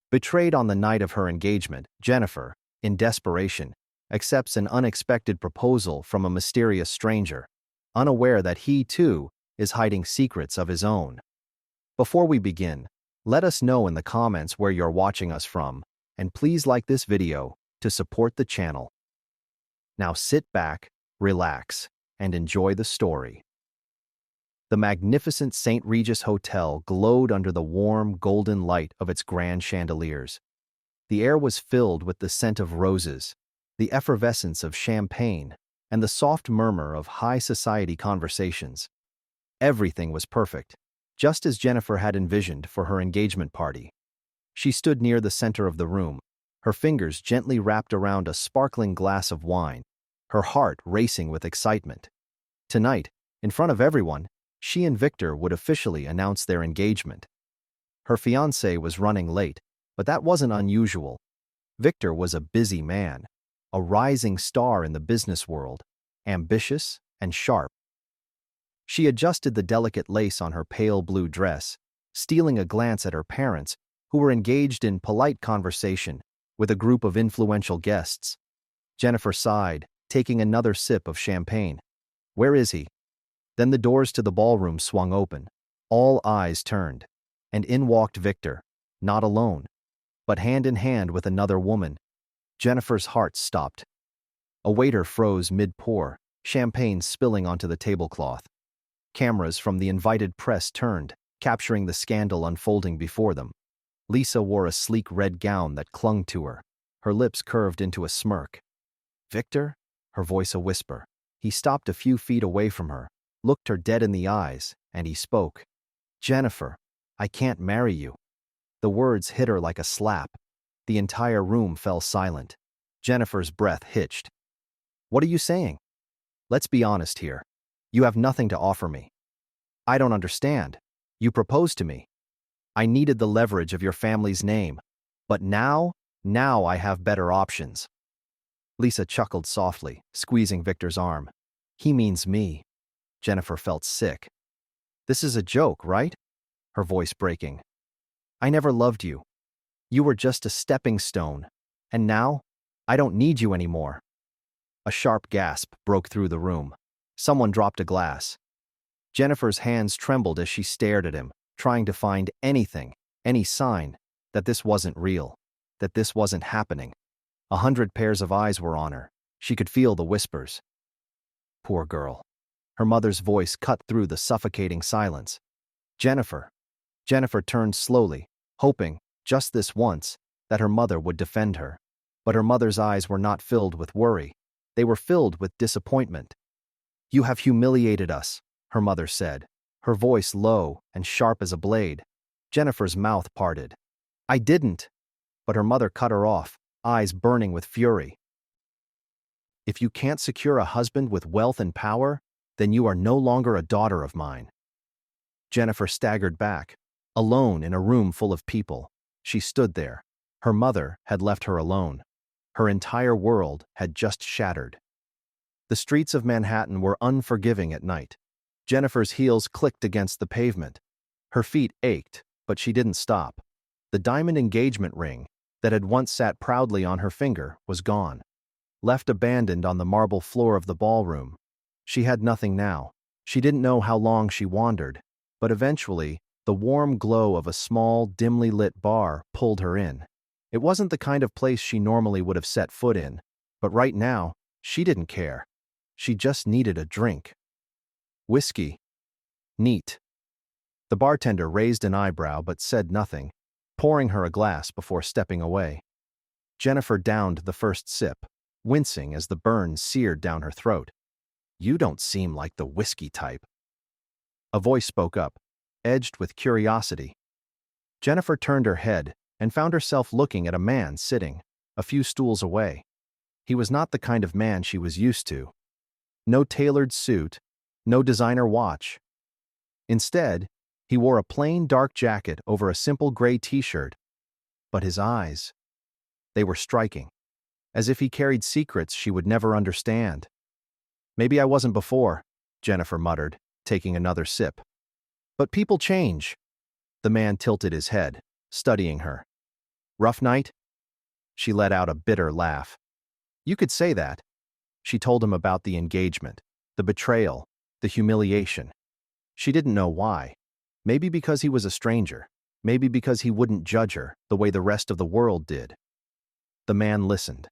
Betrayed on the night of her engagement, Jennifer, in desperation, accepts an unexpected proposal from a mysterious stranger, unaware that he, too, is hiding secrets of his own. Before we begin, let us know in the comments where you're watching us from, and please like this video to support the channel. Now sit back, relax, and enjoy the story. The magnificent St. Regis Hotel glowed under the warm, golden light of its grand chandeliers. The air was filled with the scent of roses, the effervescence of champagne, and the soft murmur of high society conversations. Everything was perfect, just as Jennifer had envisioned for her engagement party. She stood near the center of the room, her fingers gently wrapped around a sparkling glass of wine, her heart racing with excitement. Tonight, in front of everyone, she and Victor would officially announce their engagement. Her fiancé was running late, but that wasn't unusual. Victor was a busy man, a rising star in the business world, ambitious and sharp. She adjusted the delicate lace on her pale blue dress, stealing a glance at her parents, who were engaged in polite conversation with a group of influential guests. Jennifer sighed, taking another sip of champagne. "Where is he?" Then the doors to the ballroom swung open. All eyes turned, and in walked Victor, not alone, but hand in hand with another woman. Jennifer's heart stopped. A waiter froze mid-pour, champagne spilling onto the tablecloth. Cameras from the invited press turned, capturing the scandal unfolding before them. Lisa wore a sleek red gown that clung to her, her lips curved into a smirk. "Victor?" Her voice a whisper. He stopped a few feet away from her, looked her dead in the eyes, and he spoke. "Jennifer, I can't marry you." The words hit her like a slap. The entire room fell silent. Jennifer's breath hitched. "What are you saying? Let's be honest here. You have nothing to offer me." "I don't understand. You proposed to me. I needed the leverage of your family's name. But now I have better options." Lisa chuckled softly, squeezing Victor's arm. "He means me." Jennifer felt sick. "This is a joke, right?" Her voice breaking. "I never loved you. You were just a stepping stone. And now, I don't need you anymore." A sharp gasp broke through the room. Someone dropped a glass. Jennifer's hands trembled as she stared at him, trying to find anything, any sign, that this wasn't real, that this wasn't happening. 100 pairs of eyes were on her. She could feel the whispers. "Poor girl." Her mother's voice cut through the suffocating silence. "Jennifer." Jennifer turned slowly, hoping, just this once, that her mother would defend her. But her mother's eyes were not filled with worry. They were filled with disappointment. "You have humiliated us," her mother said, her voice low and sharp as a blade. Jennifer's mouth parted. "I didn't." But her mother cut her off, eyes burning with fury. "If you can't secure a husband with wealth and power, then you are no longer a daughter of mine." Jennifer staggered back, alone in a room full of people. She stood there. Her mother had left her alone. Her entire world had just shattered. The streets of Manhattan were unforgiving at night. Jennifer's heels clicked against the pavement. Her feet ached, but she didn't stop. The diamond engagement ring that had once sat proudly on her finger was gone, left abandoned on the marble floor of the ballroom. She had nothing now. She didn't know how long she wandered, but eventually, the warm glow of a small, dimly lit bar pulled her in. It wasn't the kind of place she normally would have set foot in, but right now, she didn't care. She just needed a drink. "Whiskey." "Neat." The bartender raised an eyebrow but said nothing, pouring her a glass before stepping away. Jennifer downed the first sip, wincing as the burn seared down her throat. "You don't seem like the whiskey type." A voice spoke up, edged with curiosity. Jennifer turned her head and found herself looking at a man sitting a few stools away. He was not the kind of man she was used to. No tailored suit, no designer watch. Instead, he wore a plain dark jacket over a simple gray t-shirt. But his eyes, they were striking, as if he carried secrets she would never understand. "Maybe I wasn't before," Jennifer muttered, taking another sip. "But people change." The man tilted his head, studying her. Rough night? She let out a bitter laugh. You could say that. She told him about the engagement, the betrayal, the humiliation. She didn't know why. Maybe because he was a stranger. Maybe because he wouldn't judge her the way the rest of the world did. The man listened,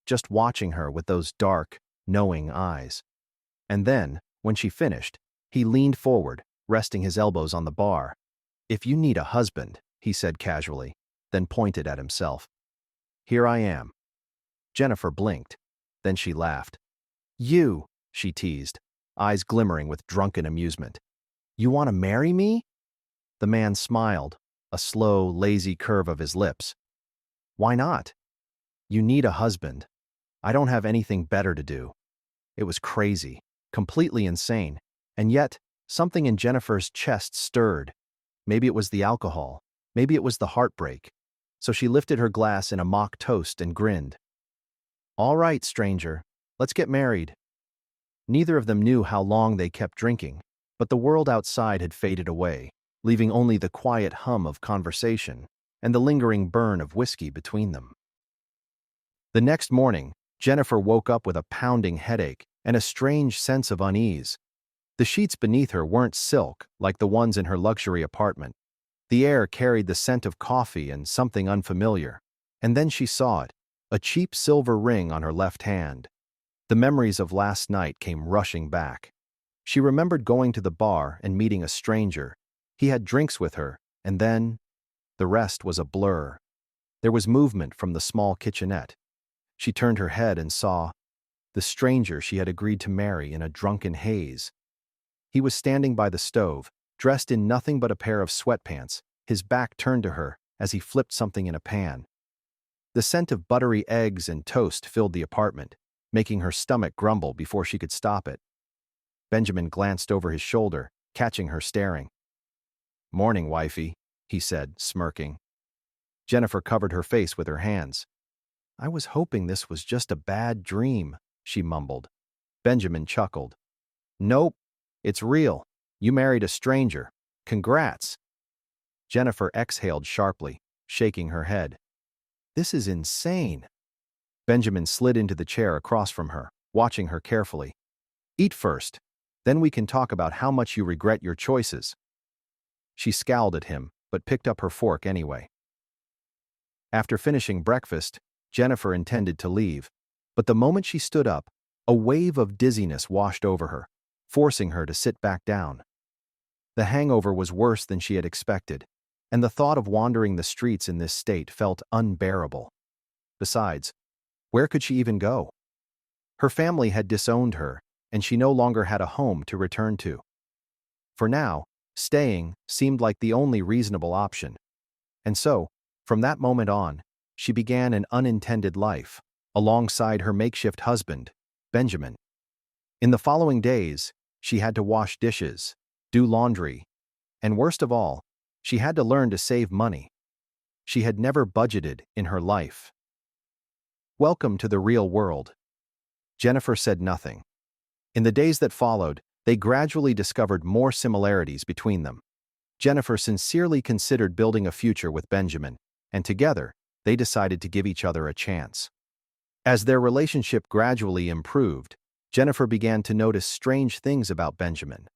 just watching her with those dark, knowing eyes. And then, when she finished, he leaned forward, resting his elbows on the bar. If you need a husband, he said casually, then pointed at himself. Here I am. Jennifer blinked. Then she laughed. You, she teased, eyes glimmering with drunken amusement. You want to marry me? The man smiled, a slow, lazy curve of his lips. Why not? You need a husband. I don't have anything better to do. It was crazy, completely insane, and yet something in Jennifer's chest stirred. Maybe it was the alcohol. Maybe it was the heartbreak. So she lifted her glass in a mock toast and grinned. All right, stranger, let's get married. Neither of them knew how long they kept drinking, but the world outside had faded away, leaving only the quiet hum of conversation and the lingering burn of whiskey between them. The next morning, Jennifer woke up with a pounding headache and a strange sense of unease. The sheets beneath her weren't silk like the ones in her luxury apartment. The air carried the scent of coffee and something unfamiliar. And then she saw it, a cheap silver ring on her left hand. The memories of last night came rushing back. She remembered going to the bar and meeting a stranger. He had drinks with her, and then the rest was a blur. There was movement from the small kitchenette. She turned her head and saw the stranger she had agreed to marry in a drunken haze. He was standing by the stove, dressed in nothing but a pair of sweatpants, his back turned to her as he flipped something in a pan. The scent of buttery eggs and toast filled the apartment, making her stomach grumble before she could stop it. Benjamin glanced over his shoulder, catching her staring. Morning, wifey, he said, smirking. Jennifer covered her face with her hands. I was hoping this was just a bad dream, she mumbled. Benjamin chuckled. Nope, it's real. You married a stranger. Congrats. Jennifer exhaled sharply, shaking her head. This is insane. Benjamin slid into the chair across from her, watching her carefully. Eat first. Then we can talk about how much you regret your choices. She scowled at him, but picked up her fork anyway. After finishing breakfast, Jennifer intended to leave, but the moment she stood up, a wave of dizziness washed over her, forcing her to sit back down. The hangover was worse than she had expected, and the thought of wandering the streets in this state felt unbearable. Besides, where could she even go? Her family had disowned her, and she no longer had a home to return to. For now, staying seemed like the only reasonable option. And so, from that moment on, she began an unintended life, alongside her makeshift husband, Benjamin. In the following days, she had to wash dishes, do laundry, and worst of all, she had to learn to save money. She had never budgeted in her life. Welcome to the real world. Jennifer said nothing. In the days that followed, they gradually discovered more similarities between them. Jennifer sincerely considered building a future with Benjamin, and together, they decided to give each other a chance. As their relationship gradually improved, Jennifer began to notice strange things about Benjamin.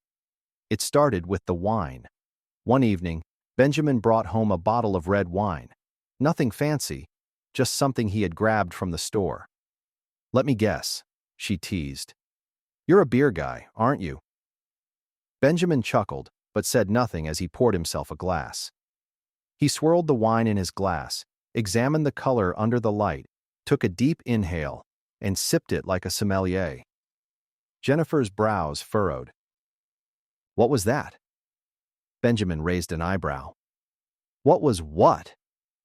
It started with the wine. One evening, Benjamin brought home a bottle of red wine. Nothing fancy, just something he had grabbed from the store. Let me guess, she teased. You're a beer guy, aren't you? Benjamin chuckled, but said nothing as he poured himself a glass. He swirled the wine in his glass, examined the color under the light, took a deep inhale, and sipped it like a sommelier. Jennifer's brows furrowed. What was that? Benjamin raised an eyebrow. What was what?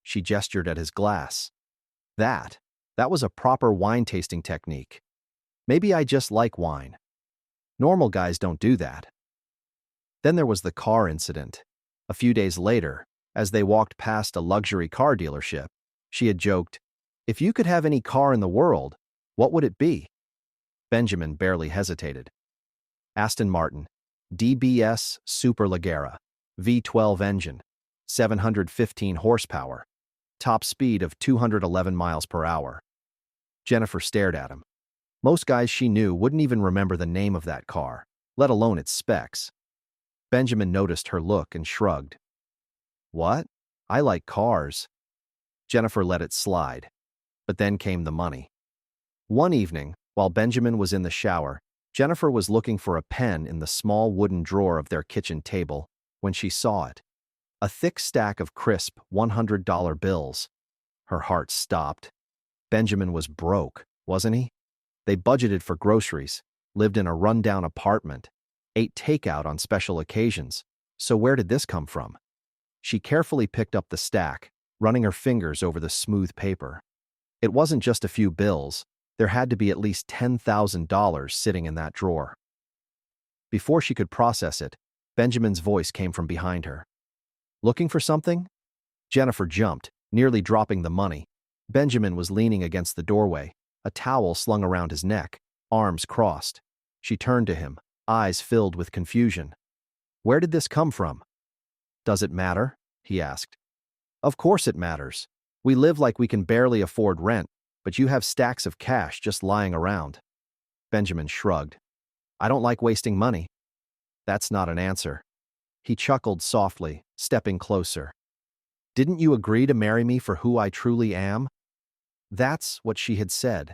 She gestured at his glass. That was a proper wine tasting technique. Maybe I just like wine. Normal guys don't do that. Then there was the car incident. A few days later, as they walked past a luxury car dealership, she had joked, if you could have any car in the world, what would it be? Benjamin barely hesitated. Aston Martin, DBS Superleggera, V12 engine, 715 horsepower. top speed of 211 miles per hour. Jennifer stared at him. Most guys she knew wouldn't even remember the name of that car, let alone its specs. Benjamin noticed her look and shrugged. What? I like cars. Jennifer let it slide. But then came the money. One evening, while Benjamin was in the shower, Jennifer was looking for a pen in the small wooden drawer of their kitchen table when she saw it. A thick stack of crisp $100 bills. Her heart stopped. Benjamin was broke, wasn't he? They budgeted for groceries, lived in a rundown apartment, ate takeout on special occasions. So where did this come from? She carefully picked up the stack, running her fingers over the smooth paper. It wasn't just a few bills. There had to be at least $10,000 sitting in that drawer. Before she could process it, Benjamin's voice came from behind her. Looking for something? Jennifer jumped, nearly dropping the money. Benjamin was leaning against the doorway, a towel slung around his neck, arms crossed. She turned to him, eyes filled with confusion. Where did this come from? Does it matter? He asked. Of course it matters. We live like we can barely afford rent, but you have stacks of cash just lying around. Benjamin shrugged. I don't like wasting money. That's not an answer. He chuckled softly, stepping closer. Didn't you agree to marry me for who I truly am? That's what she had said.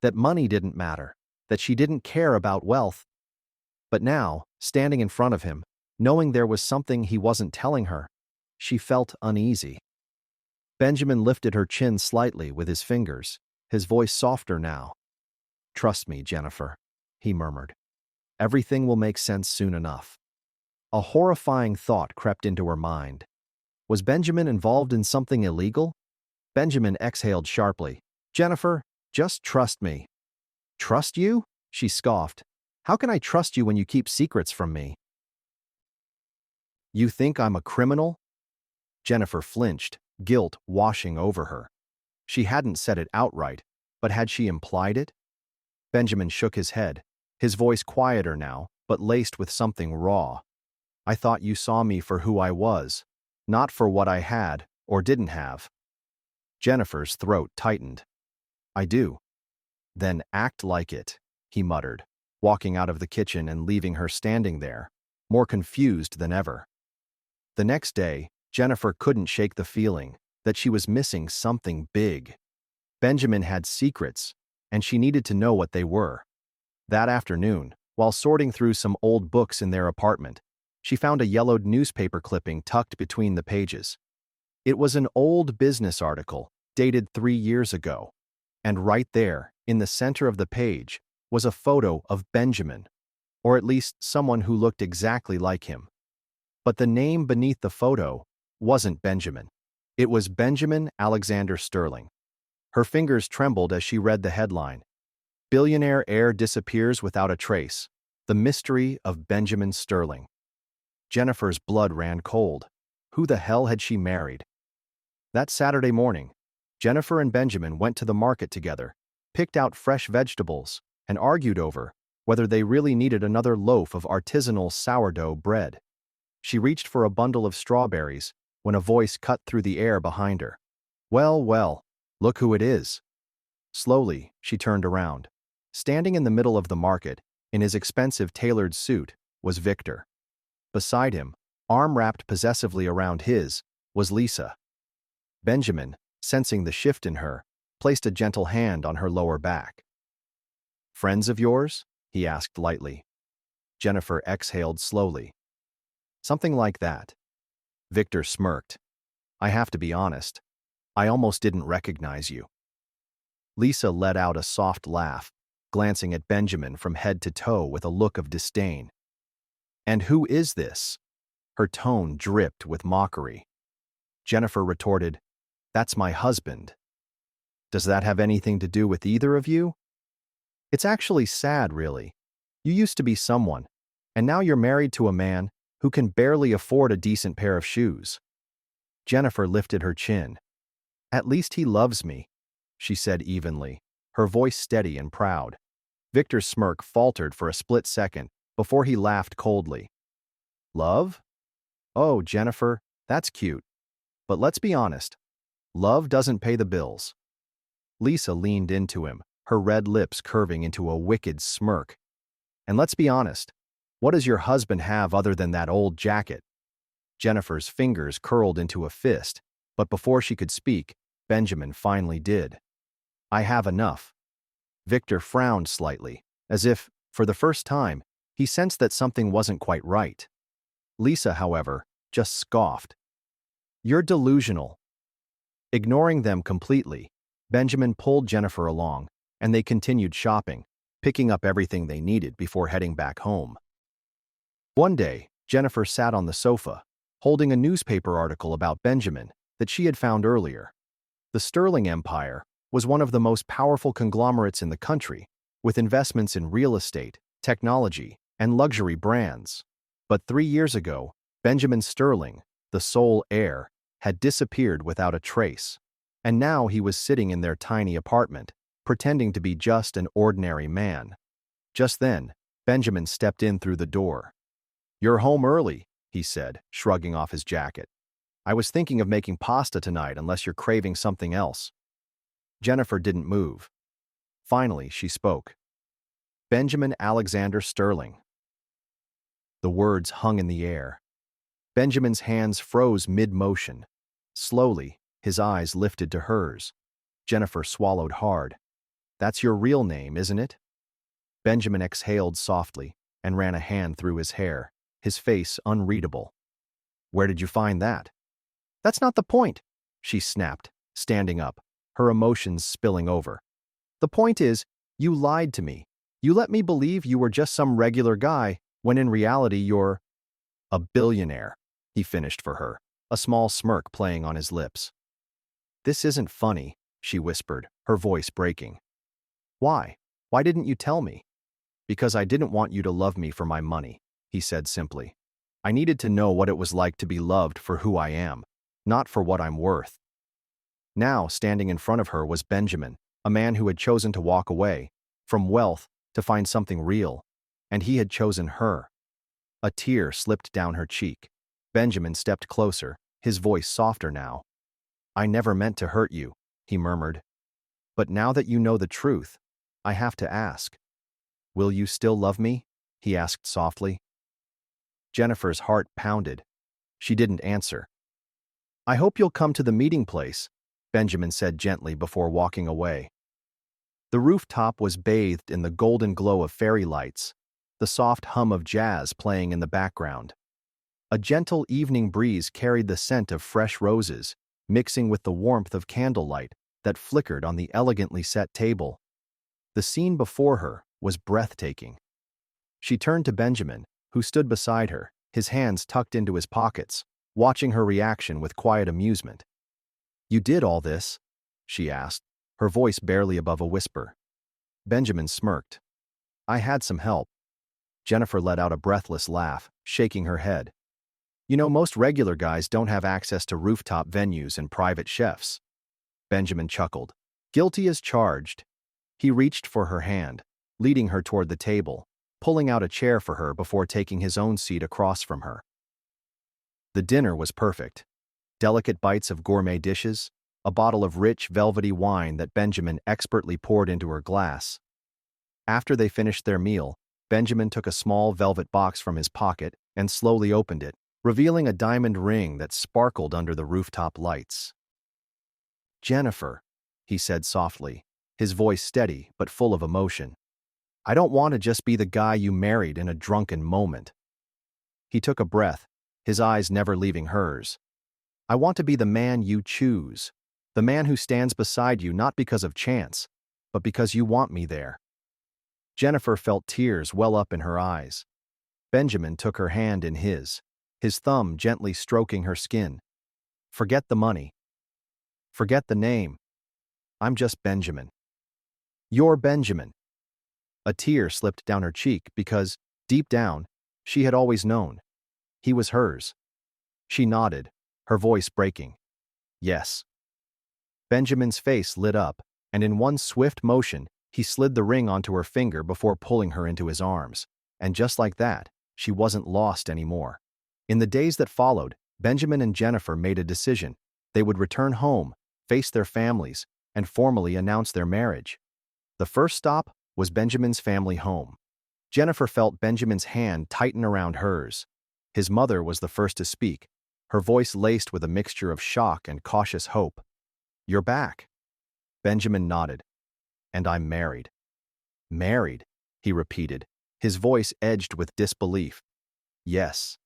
That money didn't matter, that she didn't care about wealth. But now, standing in front of him, knowing there was something he wasn't telling her, she felt uneasy. Benjamin lifted her chin slightly with his fingers, his voice softer now. Trust me, Jennifer, he murmured. Everything will make sense soon enough. A horrifying thought crept into her mind. Was Benjamin involved in something illegal? Benjamin exhaled sharply. Jennifer, just trust me. Trust you? She scoffed. How can I trust you when you keep secrets from me? You think I'm a criminal? Jennifer flinched, guilt washing over her. She hadn't said it outright, but had she implied it? Benjamin shook his head, his voice quieter now, but laced with something raw. I thought you saw me for who I was, not for what I had or didn't have. Jennifer's throat tightened. I do. Then act like it, he muttered, walking out of the kitchen and leaving her standing there, more confused than ever. The next day, Jennifer couldn't shake the feeling that she was missing something big. Benjamin had secrets, and she needed to know what they were. That afternoon, while sorting through some old books in their apartment, she found a yellowed newspaper clipping tucked between the pages. It was an old business article, dated 3 years ago, and right there, in the center of the page, was a photo of Benjamin, or at least someone who looked exactly like him. But the name beneath the photo wasn't Benjamin. It was Benjamin Alexander Sterling. Her fingers trembled as she read the headline. Billionaire heir disappears without a trace. The mystery of Benjamin Sterling. Jennifer's blood ran cold. Who the hell had she married? That Saturday morning, Jennifer and Benjamin went to the market together, picked out fresh vegetables, and argued over whether they really needed another loaf of artisanal sourdough bread. She reached for a bundle of strawberries when a voice cut through the air behind her. Well, well, look who it is. Slowly, she turned around. Standing in the middle of the market, in his expensive tailored suit, was Victor. Beside him, arm wrapped possessively around his, was Lisa. Benjamin, sensing the shift in her, placed a gentle hand on her lower back. Friends of yours? He asked lightly. Jennifer exhaled slowly. Something like that. Victor smirked. I have to be honest. I almost didn't recognize you. Lisa let out a soft laugh, glancing at Benjamin from head to toe with a look of disdain. And who is this? Her tone dripped with mockery. Jennifer retorted, That's my husband. Does that have anything to do with either of you? It's actually sad, really. You used to be someone, and now you're married to a man who can barely afford a decent pair of shoes. Jennifer lifted her chin. At least he loves me, she said evenly, her voice steady and proud. Victor's smirk faltered for a split second before he laughed coldly. Love? Oh, Jennifer, that's cute. But let's be honest. Love doesn't pay the bills. Lisa leaned into him, her red lips curving into a wicked smirk. And let's be honest, what does your husband have other than that old jacket? Jennifer's fingers curled into a fist, but before she could speak, Benjamin finally did. I have enough. Victor frowned slightly, as if, for the first time, he sensed that something wasn't quite right. Lisa, however, just scoffed. You're delusional. Ignoring them completely, Benjamin pulled Jennifer along, and they continued shopping, picking up everything they needed before heading back home. One day, Jennifer sat on the sofa, holding a newspaper article about Benjamin that she had found earlier. The Sterling Empire was one of the most powerful conglomerates in the country, with investments in real estate, technology, and luxury brands. But 3 years ago, Benjamin Sterling, the sole heir, had disappeared without a trace, and now he was sitting in their tiny apartment, pretending to be just an ordinary man. Just then, Benjamin stepped in through the door. "You're home early," he said, shrugging off his jacket. "I was thinking of making pasta tonight unless you're craving something else." Jennifer didn't move. Finally, she spoke. "Benjamin Alexander Sterling." The words hung in the air. Benjamin's hands froze mid-motion. Slowly, his eyes lifted to hers. Jennifer swallowed hard. "That's your real name, isn't it?" Benjamin exhaled softly and ran a hand through his hair, his face unreadable. "Where did you find that?" "That's not the point," she snapped, standing up, her emotions spilling over. "The point is, you lied to me. You let me believe you were just some regular guy, when in reality you're a billionaire," he finished for her, a small smirk playing on his lips. "This isn't funny," she whispered, her voice breaking. "Why? Why didn't you tell me?" "Because I didn't want you to love me for my money," he said simply. "I needed to know what it was like to be loved for who I am, not for what I'm worth." Now, standing in front of her was Benjamin, a man who had chosen to walk away from wealth to find something real, and he had chosen her. A tear slipped down her cheek. Benjamin stepped closer, his voice softer now. "I never meant to hurt you," he murmured. "But now that you know the truth, I have to ask. Will you still love me?" he asked softly. Jennifer's heart pounded. She didn't answer. "I hope you'll come to the meeting place," Benjamin said gently before walking away. The rooftop was bathed in the golden glow of fairy lights, the soft hum of jazz playing in the background. A gentle evening breeze carried the scent of fresh roses, mixing with the warmth of candlelight that flickered on the elegantly set table. The scene before her was breathtaking. She turned to Benjamin, who stood beside her, his hands tucked into his pockets, watching her reaction with quiet amusement. "You did all this?" she asked, her voice barely above a whisper. Benjamin smirked. "I had some help." Jennifer let out a breathless laugh, shaking her head. "You know, most regular guys don't have access to rooftop venues and private chefs." Benjamin chuckled. "Guilty as charged." He reached for her hand, leading her toward the table, pulling out a chair for her before taking his own seat across from her. The dinner was perfect. Delicate bites of gourmet dishes, a bottle of rich, velvety wine that Benjamin expertly poured into her glass. After they finished their meal, Benjamin took a small velvet box from his pocket and slowly opened it, revealing a diamond ring that sparkled under the rooftop lights. "Jennifer," he said softly, his voice steady but full of emotion. "I don't want to just be the guy you married in a drunken moment." He took a breath, his eyes never leaving hers. "I want to be the man you choose, the man who stands beside you not because of chance, but because you want me there." Jennifer felt tears well up in her eyes. Benjamin took her hand in his thumb gently stroking her skin. "Forget the money. Forget the name. I'm just Benjamin." "You're Benjamin." A tear slipped down her cheek because, deep down, she had always known. He was hers. She nodded, her voice breaking. "Yes." Benjamin's face lit up, and in one swift motion, he slid the ring onto her finger before pulling her into his arms. And just like that, she wasn't lost anymore. In the days that followed, Benjamin and Jennifer made a decision. They would return home, face their families, and formally announce their marriage. The first stop was Benjamin's family home. Jennifer felt Benjamin's hand tighten around hers. His mother was the first to speak, her voice laced with a mixture of shock and cautious hope. "You're back." Benjamin nodded. "And I'm married." "Married?" he repeated, his voice edged with disbelief. "Yes,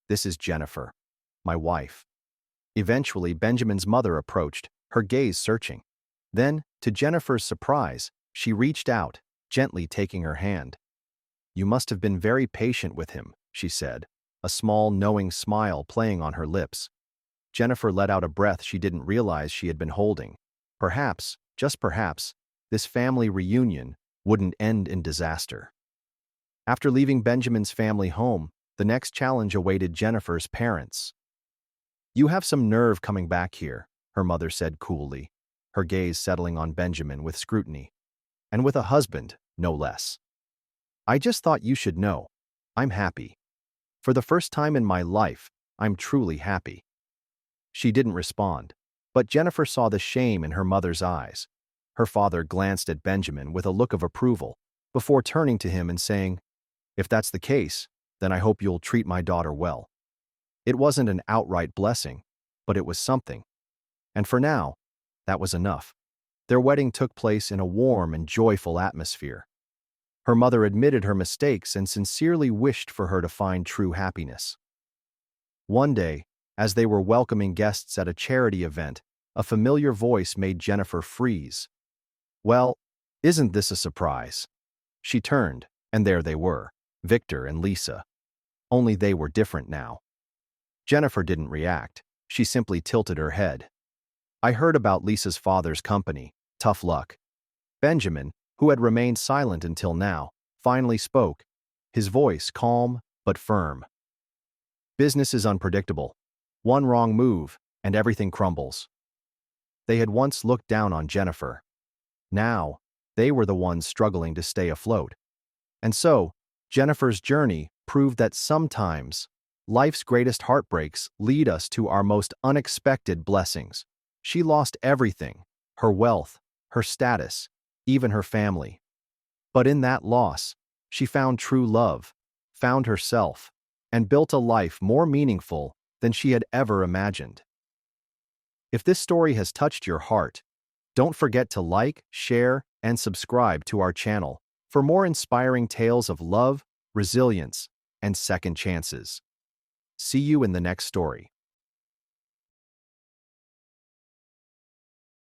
this is Jennifer, my wife." Eventually, Benjamin's mother approached, her gaze searching. Then, to Jennifer's surprise, she reached out, gently taking her hand. "You must have been very patient with him," she said, a small, knowing smile playing on her lips. Jennifer let out a breath she didn't realize she had been holding. Perhaps, just perhaps, this family reunion wouldn't end in disaster. After leaving Benjamin's family home, the next challenge awaited Jennifer's parents. "You have some nerve coming back here," her mother said coolly, her gaze settling on Benjamin with scrutiny. "And with a husband, no less. I just thought you should know. I'm happy. For the first time in my life, I'm truly happy." She didn't respond, but Jennifer saw the shame in her mother's eyes. Her father glanced at Benjamin with a look of approval, before turning to him and saying, "If that's the case, then I hope you'll treat my daughter well." It wasn't an outright blessing, but it was something. And for now, that was enough. Their wedding took place in a warm and joyful atmosphere. Her mother admitted her mistakes and sincerely wished for her to find true happiness. One day, as they were welcoming guests at a charity event, a familiar voice made Jennifer freeze. "Well, isn't this a surprise?" She turned, and there they were, Victor and Lisa. Only they were different now. Jennifer didn't react. She simply tilted her head. "I heard about Lisa's father's company. Tough luck." Benjamin, who had remained silent until now, finally spoke, his voice calm but firm. "Business is unpredictable. One wrong move, and everything crumbles." They had once looked down on Jennifer. Now, they were the ones struggling to stay afloat. And so, Jennifer's journey proved that sometimes, life's greatest heartbreaks lead us to our most unexpected blessings. She lost everything, her wealth, her status, even her family. But in that loss, she found true love, found herself, and built a life more meaningful than she had ever imagined. If this story has touched your heart, don't forget to like, share, and subscribe to our channel for more inspiring tales of love, resilience, and second chances. See you in the next story.